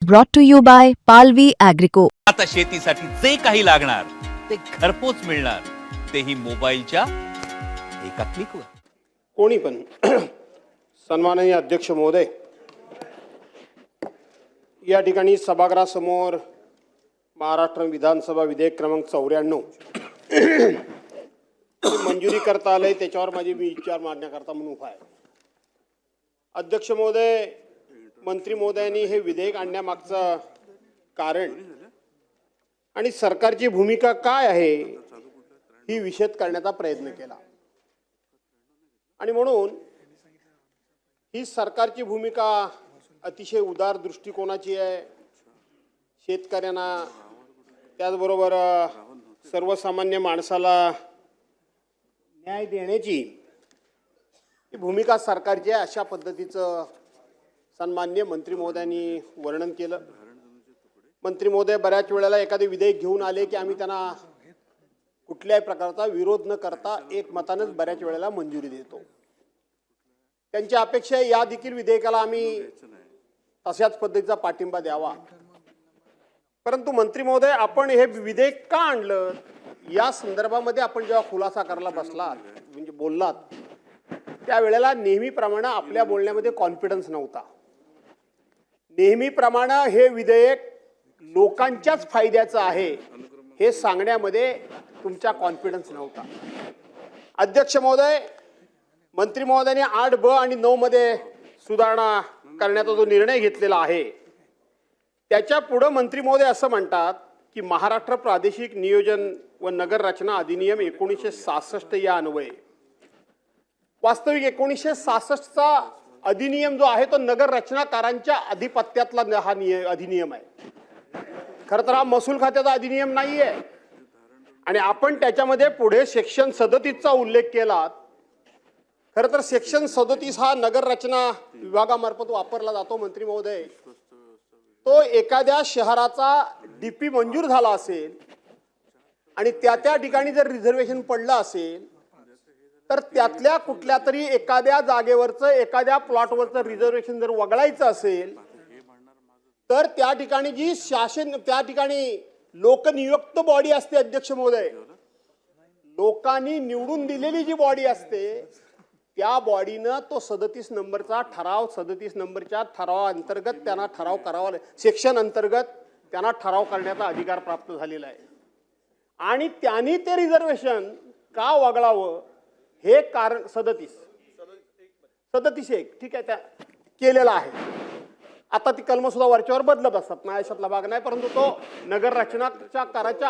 brought to you by Palvi Agrico. आता शेतीसाठी जे काही लागणार ते घरपोच मिळणार, तेही मोबाईलच्या एका क्लिकवर. कोणी पण सन्माननीय अध्यक्ष महोदय, या ठिकाणी सभागृहासमोर महाराष्ट्र विधानसभा विधेयक क्रमांक 94 मंजुरी करता आलंय, त्याच्यावर माझे मी विचार मांडण्याकरता म्हणून उभा आहे. अध्यक्ष महोदय, मंत्री महोदयांनी हे विधेयक आणण्यामागचं कारण आणि सरकारची भूमिका काय आहे ही विशद करण्याचा प्रयत्न केला. आणि म्हणून ही सरकारची भूमिका अतिशय उदार दृष्टिकोनाची आहे. शेतकऱ्यांना त्याचबरोबर सर्वसामान्य माणसाला न्याय देण्याची ही भूमिका सरकारची आहे, अशा पद्धतीचं सन्माननीय मंत्री महोदयांनी वर्णन केलं. मंत्री महोदय बऱ्याच वेळेला एखादे विधेयक घेऊन आले की आम्ही त्यांना कुठल्याही प्रकारचा विरोध न करता एकमतानेच बऱ्याच वेळेला मंजुरी देतो. त्यांची अपेक्षा आहे या देखील विधेयकाला आम्ही तशाच पद्धतीचा पाठिंबा द्यावा. परंतु मंत्री महोदय, आपण हे विधेयक का आणलं या संदर्भामध्ये आपण जेव्हा खुलासा करायला बसलात, म्हणजे बोललात, त्यावेळेला नेहमीप्रमाणे आपल्या बोलण्यामध्ये कॉन्फिडन्स नव्हता. नेहमीप्रमाणे हे विधेयक लोकांच्याच फायद्याचं आहे हे सांगण्यामध्ये तुमचा कॉन्फिडन्स नव्हता. अध्यक्ष महोदय, मंत्री महोदयांनी 8ब आणि 9 मध्ये सुधारणा करण्याचा जो निर्णय घेतलेला आहे, त्याच्या पुढे मंत्री महोदय असं म्हणतात की महाराष्ट्र प्रादेशिक नियोजन व नगर रचना अधिनियम 1966 या अन्वये, वास्तविक 1966चा अधिनियम जो आहे तो नगर रचनाकारांच्या अधिपत्यातला हा अधिनियम आहे. खरं तर हा महसूल खात्याचा अधिनियम नाही आहे. आणि आपण त्याच्यामध्ये पुढे सेक्शन 37चा उल्लेख केला. खरं तर सेक्शन 37 हा नगर रचना विभागामार्फत वापरला जातो. मंत्री महोदय, तो एखाद्या शहराचा डीपी मंजूर झाला असेल आणि त्या ठिकाणी जर रिझर्वेशन पडलं असेल तर त्यातल्या कुठल्या तरी एखाद्या जागेवरचं एखाद्या प्लॉटवरचं रिझर्वेशन जर वगळायचं असेल तर त्या ठिकाणी जी शासन, त्या ठिकाणी लोकनियुक्त बॉडी असते, अध्यक्ष महोदय, लोकांनी निवडून दिलेली जी बॉडी असते त्या बॉडीनं तो 37 नंबरचा ठराव, 37 नंबरच्या ठरावाअंतर्गत त्यांना ठराव करावा, सेक्शन अंतर्गत त्यांना ठराव करण्याचा अधिकार प्राप्त झालेला आहे. आणि त्यांनी ते रिझर्वेशन का वगळावं हे कारण 37(1) ठीक आहे, त्या केलेला आहे. आता ती कलम सुद्धा वरच्यावर बदलत असतात, नाही अशातला भाग नाही, परंतु तो नगर रचनाच्या कराच्या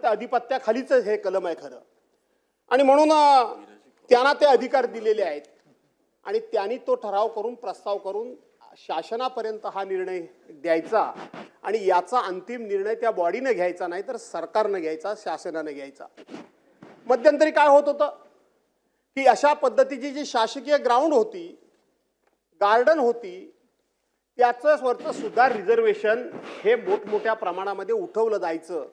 अधिपत्याखालीच हे कलम आहे खरं. आणि म्हणून त्यांना ते अधिकार दिलेले आहेत आणि त्यांनी तो ठराव करून, प्रस्ताव करून शासनापर्यंत हा निर्णय द्यायचा आणि याचा अंतिम निर्णय त्या बॉडीने घ्यायचा, नाही तर सरकारनं घ्यायचा, शासनाने घ्यायचा. मध्यंतरी काय होत होतं की अशा पद्धतीची जी शासकीय ग्राउंड होती, गार्डन होती, त्याचं वरचं सुद्धा रिझर्वेशन हे मोठमोठ्या प्रमाणामध्ये उठवलं जायचं.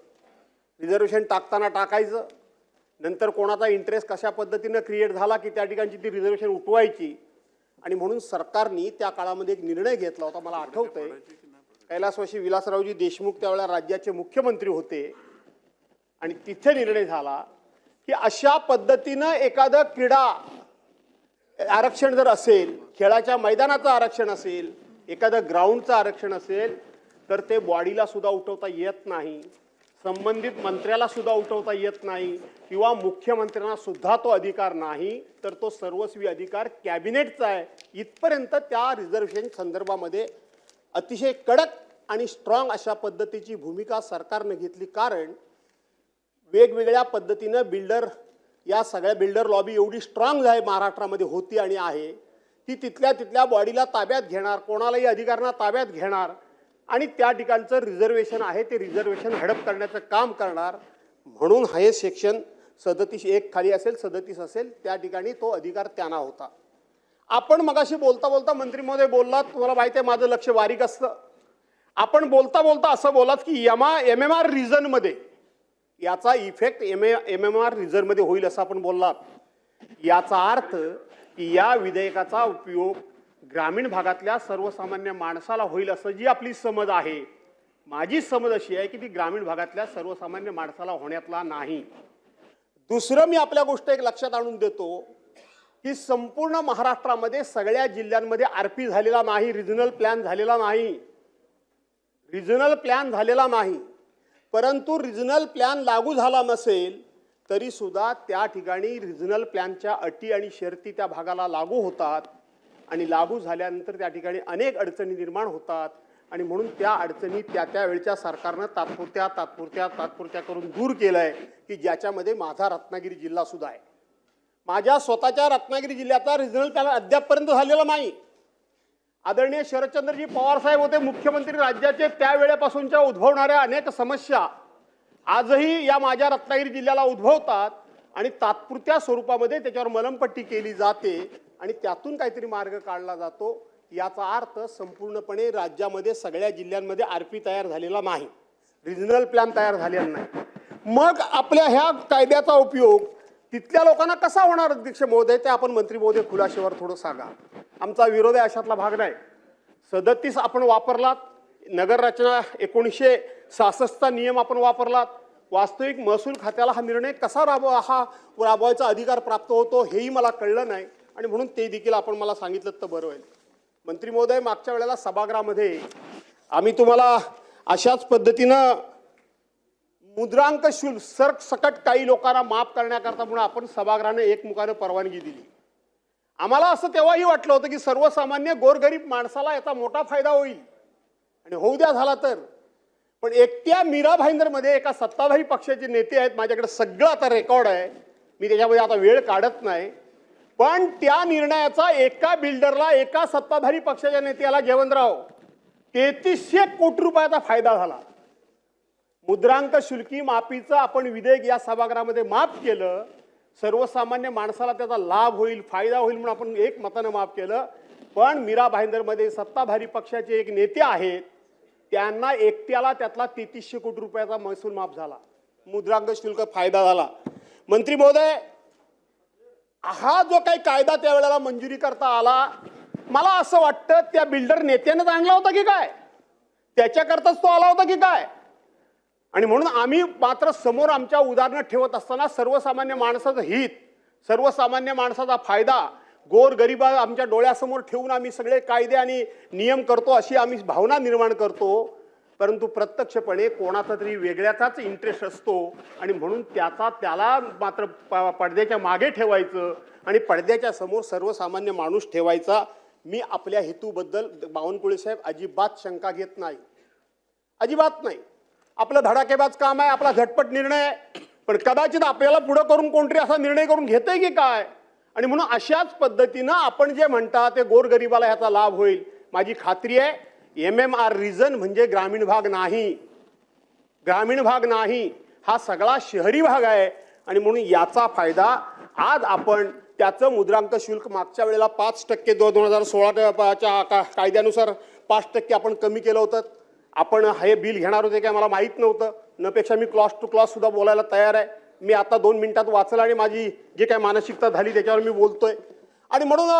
रिझर्वेशन टाकताना टाकायचं, नंतर कोणाचा इंटरेस्ट कशा पद्धतीनं क्रिएट झाला की त्या ठिकाणची ती रिझर्वेशन उठवायची. आणि म्हणून सरकारने त्या काळामध्ये एक निर्णय घेतला होता. मला आठवतंय, कैलासवासी विलासरावजी देशमुख त्यावेळेला राज्याचे मुख्यमंत्री होते आणि तिथे निर्णय झाला की अशा पद्धतीनं एखादं क्रीडा आरक्षण जर असेल, खेळाच्या मैदानाचं आरक्षण असेल, एखादं ग्राउंडचं आरक्षण असेल तर ते बॉडीला सुद्धा उठवता येत नाही, संबंधित मंत्र्याला सुद्धा उठवता येत नाही किंवा मुख्यमंत्र्यांना सुद्धा तो अधिकार नाही, तर तो सर्वस्वी अधिकार कॅबिनेटचा आहे. इथपर्यंत त्या रिझर्वेशन संदर्भामध्ये अतिशय कडक आणि स्ट्रॉंग अशा पद्धतीची भूमिका सरकारने घेतली. कारण वेगवेगळ्या पद्धतीनं बिल्डर, या सगळ्या बिल्डर लॉबी एवढी स्ट्रॉंग आहे महाराष्ट्रामध्ये होती आणि आहे, ती तिथल्या बॉडीला ताब्यात घेणार, कोणालाही अधिकाऱ्यांना ताब्यात घेणार आणि त्या ठिकाणचं रिझर्वेशन आहे ते रिझर्वेशन हडप करण्याचं काम करणार. म्हणून हे सेक्शन 37(1) खाली असेल, 37 असेल, त्या ठिकाणी तो अधिकार त्यांना होता. आपण मगाशी बोलता बोलता मंत्री महोदय बोललात, तुम्हाला माहिती आहे माझं लक्ष बारीक असतं, आपण बोलता बोलता असं बोलात की MMR रिजनमध्ये याचा इफेक्ट MMR रिझनमध्ये होईल असं आपण बोललात. याचा अर्थ की या विधेयकाचा उपयोग ग्रामीण भागातल्या सर्वसामान्य माणसाला होईल असं जी आपली समज आहे, माझी समज अशी आहे की ती ग्रामीण भागातल्या सर्वसामान्य माणसाला होण्यातला नाही. दुसरं मी आपल्या गोष्ट एक लक्षात आणून देतो की संपूर्ण महाराष्ट्रामध्ये सगळ्या जिल्ह्यांमध्ये आरपी झालेला नाही, रिजनल प्लॅन झालेला नाही. रिजनल प्लॅन झालेला नाही, परंतु रिजनल प्लॅन लागू झाला नसेल तरी सुद्धा त्या ठिकाणी रिजनल प्लॅनच्या अटी आणि शर्ती त्या भागाला लागू होतात आणि लागू झाल्यानंतर त्या ठिकाणी अनेक अडचणी निर्माण होतात आणि म्हणून त्या अडचणी त्या वेळच्या सरकारनं तात्पुरत्या करून दूर केलंय की ज्याच्यामध्ये माझा रत्नागिरी जिल्हा सुद्धा आहे. माझ्या स्वतःच्या रत्नागिरी जिल्ह्याचा रिजनल प्लॅन अद्यापपर्यंत झालेला नाही. आदरणीय शरदचंद्रजी पवार साहेब होते मुख्यमंत्री राज्याचे, त्यावेळेपासूनच्या उद्भवणाऱ्या अनेक समस्या आजही या माझ्या रत्नागिरी जिल्ह्याला उद्भवतात आणि तात्पुरत्या स्वरूपामध्ये त्याच्यावर मलमपट्टी केली जाते आणि त्यातून काहीतरी मार्ग काढला जातो. याचा अर्थ संपूर्णपणे राज्यामध्ये सगळ्या जिल्ह्यांमध्ये आरपी तयार झालेला नाही, रिजनल प्लॅन तयार झालेला नाही. मग आपल्या ह्या कायद्याचा उपयोग तिथल्या लोकांना कसा होणार अध्यक्ष महोदय, ते आपण मंत्री महोदय खुलाशेवर थोडं सांगा. आमचा विरोध आहे अशातला भाग नाही. 37 आपण वापरलात, नगर रचना 1966चा नियम आपण वापरलात. वास्तविक महसूल खात्याला हा निर्णय कसा राबवायचा अधिकार प्राप्त होतो हेही मला कळलं नाही आणि म्हणून ते देखील आपण मला सांगितलं तर बरं होईल. मंत्री महोदय, मागच्या वेळेला सभागृहामध्ये आम्ही तुम्हाला अशाच पद्धतीनं मुद्रांक शुल्क सरसकट काही लोकांना माफ करण्याकरता म्हणून आपण सभागृहाने एकमुखाने परवानगी दिली. आम्हाला असं तेव्हाही वाटलं होतं की सर्वसामान्य गोरगरीब माणसाला याचा मोठा फायदा होईल आणि होऊ द्या झाला तर. पण एकट्या मीरा भाईंदरमध्ये एका सत्ताधारी पक्षाचे नेते आहेत, माझ्याकडे सगळं आता रेकॉर्ड आहे, मी त्याच्यामध्ये आता वेळ काढत नाही, पण त्या निर्णयाचा एका बिल्डरला, एका सत्ताधारी पक्षाच्या नेत्याला जयवंतराव 3300 कोटी रुपयाचा फायदा झाला. मुद्रांक शुल्की माफीचं आपण विधेयक या सभागृहामध्ये माफ केलं, सर्वसामान्य माणसाला त्याचा लाभ होईल, फायदा होईल म्हणून आपण एक मतानं माफ केलं. पण मीरा भाईंदरमध्ये सत्ताधारी पक्षाचे एक नेते आहेत, त्यांना एकट्याला त्यातला 3300 कोटी रुपयाचा महसूल माफ झाला, मुद्रांक शुल्क फायदा झाला. मंत्री महोदय, हा जो काही कायदा त्यावेळेला मंजुरी करता आला, मला असं वाटतं त्या बिल्डर नेत्यानेच आणला होता की काय, त्याच्याकरताच तो आला होता की काय. आणि म्हणून आम्ही मात्र समोर आमच्या उदाहरणं ठेवत असताना सर्वसामान्य माणसाचं हित, सर्वसामान्य माणसाचा फायदा, गोरगरिबा आमच्या डोळ्यासमोर ठेवून आम्ही सगळे कायदे आणि नियम करतो अशी आम्ही भावना निर्माण करतो. परंतु प्रत्यक्षपणे कोणाचा तरी वेगळ्याचाच इंटरेस्ट असतो आणि म्हणून त्याला मात्र पडद्याच्या मागे ठेवायचं आणि पडद्याच्या समोर सर्वसामान्य माणूस ठेवायचा. मी आपल्या हेतूबद्दल बावनकुळे साहेब अजिबात शंका घेत नाही, अजिबात नाही. आपलं धडाकेबाज काम आहे, आपला झटपट निर्णय आहे, पण कदाचित आपल्याला पुढं करून कोणतरी असा निर्णय करून घेतंय की काय. आणि म्हणून अशाच पद्धतीनं आपण जे म्हणता ते गोरगरिबाला ह्याचा लाभ होईल. माझी खात्री आहे MMR रिजन म्हणजे ग्रामीण भाग नाही, ग्रामीण भाग नाही, हा सगळा शहरी भाग आहे. आणि म्हणून याचा फायदा आज आपण त्याचं मुद्रांक शुल्क मागच्या वेळेला 5% 2016च्या कायद्यानुसार 5% आपण कमी केलं होतं. आपण हे बिल घेणार होते काय मला माहीत नव्हतं, नपेक्षा मी क्लॉज टू क्लॉज सुद्धा बोलायला तयार आहे. मी आता 2 मिनिटात वाचलं आणि माझी जी काय मानसिकता झाली त्याच्यावर मी बोलतोय. आणि म्हणून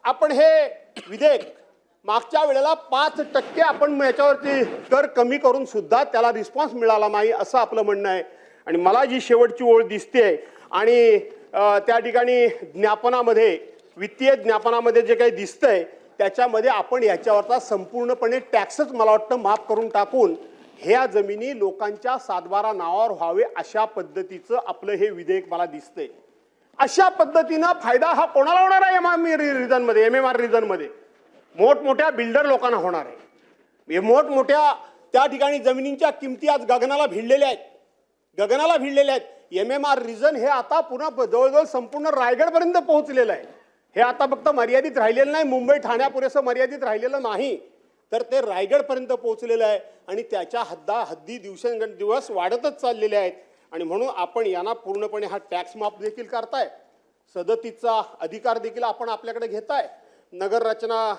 आपण हे विधेयक मागच्या वेळेला 5% आपण याच्यावरती कर कमी करून सुद्धा त्याला रिस्पॉन्स मिळाला नाही असं आपलं म्हणणं आहे. आणि मला जी शेवटची ओळ दिसते आणि त्या ठिकाणी ज्ञापनामध्ये, वित्तीय ज्ञापनामध्ये जे काही दिसतंय त्याच्यामध्ये आपण याच्यावरचा संपूर्णपणे टॅक्सच मला वाटतं माफ करून टाकून ह्या जमिनी लोकांच्या सातबारा नावावर व्हावे अशा पद्धतीचं आपलं हे विधेयक मला दिसतंय. अशा पद्धतीनं फायदा हा कोणाला होणार आहे MMR रिजनमध्ये? मोठमोठ्या बिल्डर लोकांना होणार आहे. मोठमोठ्या त्या ठिकाणी जमिनींच्या किमती आज गगनाला भिडलेल्या आहेत, गगनाला भिडलेल्या आहेत. MMR रिजन हे आता पुन्हा जवळजवळ संपूर्ण रायगडपर्यंत पोहोचलेलं आहे. हे आता फक्त मर्यादित राहिलेलं नाही, मुंबई ठाण्यापुरेसं मर्यादित राहिलेलं नाही, तर ते रायगडपर्यंत पोहोचलेलं आहे आणि त्याच्या हद्दी दिवसेंदिवस वाढतच चाललेल्या आहेत. आणि म्हणून आपण यांना पूर्णपणे हा टॅक्स माफ देखील करताय, 37चा अधिकार देखील आपण आपल्याकडे घेताय, नगर रचना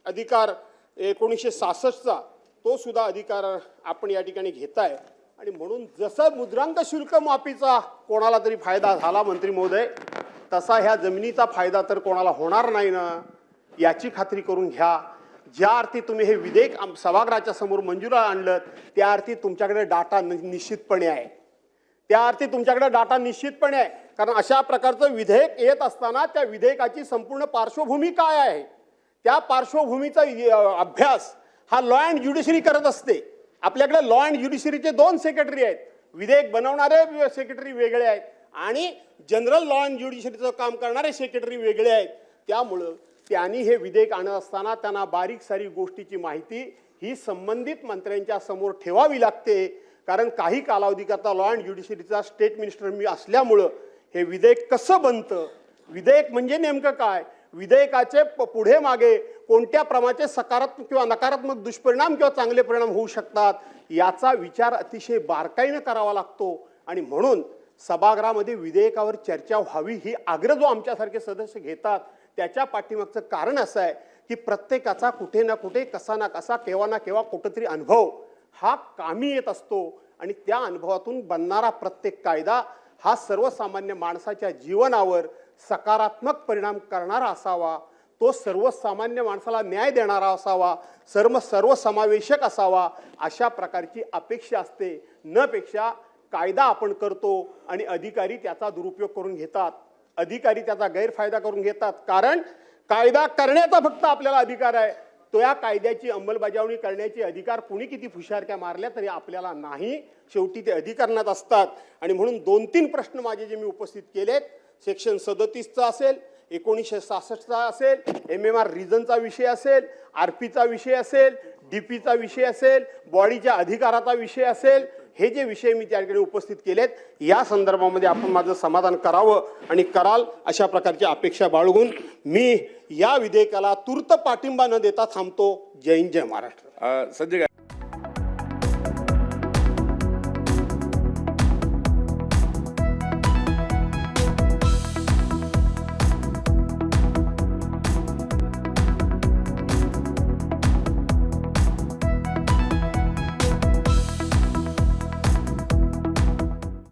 अधिकार 1966चा तो सुद्धा अधिकार आपण या ठिकाणी घेताय. आणि म्हणून जसं मुद्रांक शुल्क माफीचा कोणाला तरी फायदा झाला मंत्री महोदय, तसा ह्या जमिनीचा फायदा तर कोणाला होणार नाही ना. याची खात्री करून घ्या. ज्या अर्थी तुम्ही हे विधेयक सभागृहाच्या समोर मंजुरीला आणलं त्या अर्थी तुमच्याकडे डाटा निश्चितपणे आहे. त्या अर्थी तुमच्याकडे डाटा निश्चितपणे आहे. कारण अशा प्रकारचं विधेयक येत असताना त्या विधेयकाची संपूर्ण पार्श्वभूमी काय आहे त्या पार्श्वभूमीचा अभ्यास हा लॉ अँड ज्युडिशरी करत असते. आपल्याकडे लॉ अँड ज्युडिशरीचे 2 सेक्रेटरी आहेत. विधेयक बनवणारे सेक्रेटरी वेगळे आहेत आणि जनरल लॉ अँड ज्युडिशरीचं काम करणारे सेक्रेटरी वेगळे आहेत. त्यामुळं त्यांनी हे विधेयक आणत असताना त्यांना बारीक सारी गोष्टीची माहिती ही संबंधित मंत्र्यांच्या समोर ठेवावी लागते. कारण काही कालावधीकरता लॉ अँड ज्युडिशरीचा स्टेट मिनिस्टर मी असल्यामुळं हे विधेयक कसं बनतं, विधेयक म्हणजे नेमकं काय, विधेयकाचे पुढे मागे कोणत्या प्रमाणाचे सकारात्मक किंवा नकारात्मक दुष्परिणाम किंवा चांगले परिणाम होऊ शकतात याचा विचार अतिशय बारकाईनं करावा लागतो. आणि म्हणून सभागृहामध्ये विधेयकावर चर्चा व्हावी ही आग्रह जो आमच्यासारखे सदस्य घेतात त्याच्या पाठीमागचं कारण असं आहे की प्रत्येकाचा कुठे ना कुठे कसा ना कसा केव्हा ना केव्हा कुठेतरी अनुभव हा कामी येत असतो आणि त्या अनुभवातून बनणारा प्रत्येक कायदा हा सर्वसामान्य माणसाच्या जीवनावर सकारात्मक परिणाम करणारा असावा. तो सर्वसामान्य माणसाला न्याय देणारा असावा, सर्वसमावेशक असावा अशा प्रकारची अपेक्षा असते. न पेक्षा कायदा आपण करतो आणि अधिकारी त्याचा दुरुपयोग करून घेतात, अधिकारी त्याचा गैरफायदा करून घेतात. कारण कायदा करण्याचा फक्त आपल्याला अधिकार आहे, तो या कायद्याची अंमलबजावणी करण्याचे अधिकार कुणी किती फुशारक्या मारल्या तरी आपल्याला नाही. शेवटी ते अधिकारात असतात. आणि म्हणून 2-3 प्रश्न माझे जे मी उपस्थित केलेत, सेक्शन 37चा असेल, 1966चा असेल, MMR रिजनचा विषय असेल, RPचा विषय असेल, DPचा विषय असेल, बॉडीच्या अधिकाराचा विषय असेल, हे जे विषय मी त्या ठिकाणी उपस्थित केलेत या संदर्भामध्ये आपण माझं समाधान करावं आणि कराल अशा प्रकारची अपेक्षा बाळगून मी या विधेयकाला तूर्त पाठिंबा न देता थांबतो. जय हिंद, जय महाराष्ट्र. संजय